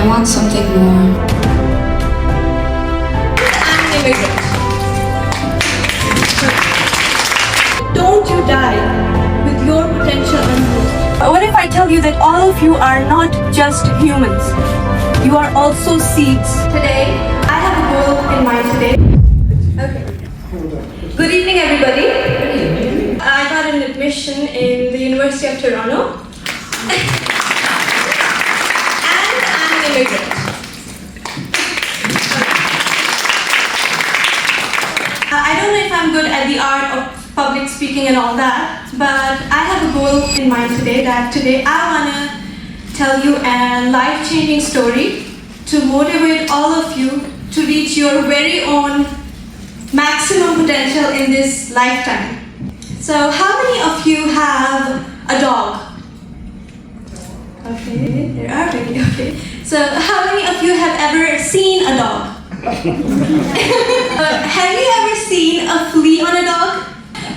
I want something more. I'm an immigrant. Don't you die with your potential unused. What if I tell you that all of you are not just humans? You are also seeds. Today, I have a goal in mind today. Okay. Good evening, everybody. I got an admission in the University of Toronto. And I'm an immigrant. I don't know if I'm good at the art of public speaking and all that, but I have a goal in mind today that today I want to tell you a life-changing story to motivate all of you to reach your very own maximum potential in this lifetime. So how many of you have a dog? Okay, there are many, okay. So how many of you have ever seen a dog? Have you ever seen a flea on a dog?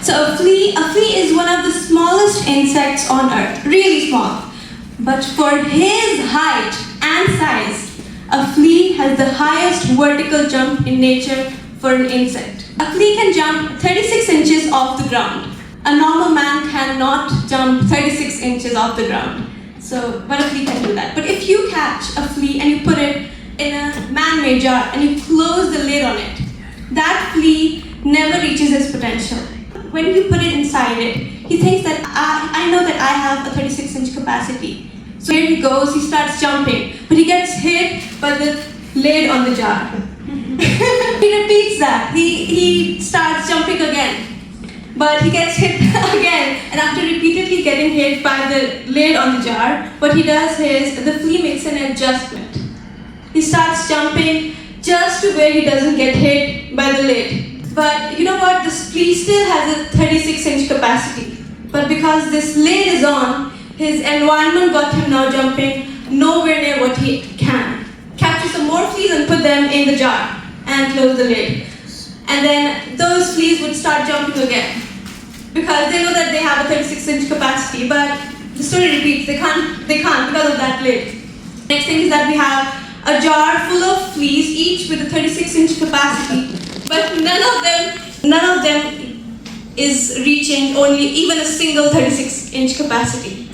So a flea is one of the smallest insects on earth, really small. But for his height and size, a flea has the highest vertical jump in nature for an insect. A flea can jump 36 inches off the ground. A normal man cannot jump 36 inches off the ground. But a flea can do that. But if you catch a flea and you put it in a man-made jar and you close the lid on it, that flea never reaches its potential. When you put it inside it, he thinks that I know that I have a 36-inch capacity. So here he goes, he starts jumping, but he gets hit by the lid on the jar. He repeats that. He starts jumping again, but he gets hit again. And after repeatedly getting hit by the lid on the jar, what he does is the flea makes an adjustment. He starts jumping just to where he doesn't get hit by the lid. But you know what? This flea still has a 36-inch capacity. But because this lid is on, his environment got him now jumping nowhere near what he can. Capture some more fleas and put them in the jar and close the lid. And then those fleas would start jumping again because they know that they have a 36-inch capacity. But the story repeats, they can't because of that lid. Next thing is that we have a jar full of fleas, each with a 36-inch capacity. But none of them is reaching only even a single 36-inch capacity.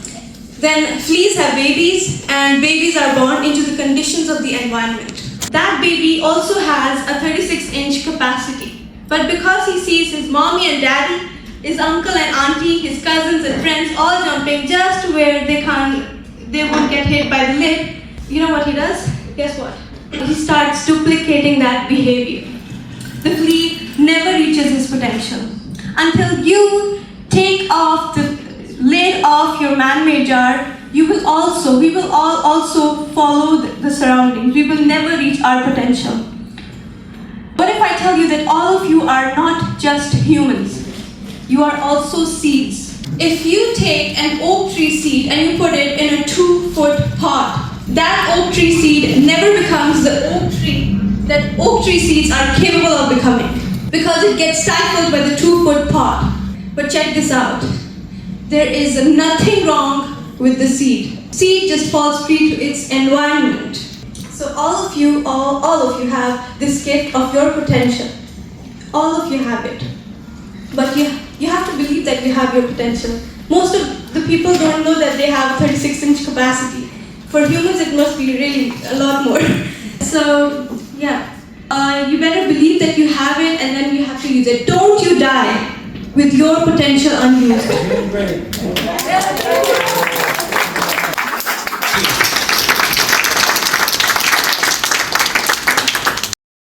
Then fleas have babies, and babies are born into the conditions of the environment. That baby also has a 36-inch capacity. But because he sees his mommy and daddy, his uncle and auntie, his cousins and friends all jumping just to where they won't get hit by the lid, you know what he does? Guess what? He starts duplicating that behavior. The flea never reaches his potential until you take off the lid off your man-made jar. We will all also follow the surroundings. We will never reach our potential. What if I tell you that all of you are not just humans? You are also seeds. If you take an oak tree seed and you put it in a 2-foot pot, that oak tree seed never becomes the oak tree that oak tree seeds are capable of becoming because it gets stifled by the 2-foot pot. But check this out. There is nothing wrong with the seed. Seed just falls free to its environment. So all of you have this gift of your potential. All of you have it. But you have to believe that you have your potential. Most of the people don't know that they have a 36-inch capacity. For humans, it must be really a lot more. So, yeah, you better believe that you have it and then you have to use it. Don't you die with your potential unused.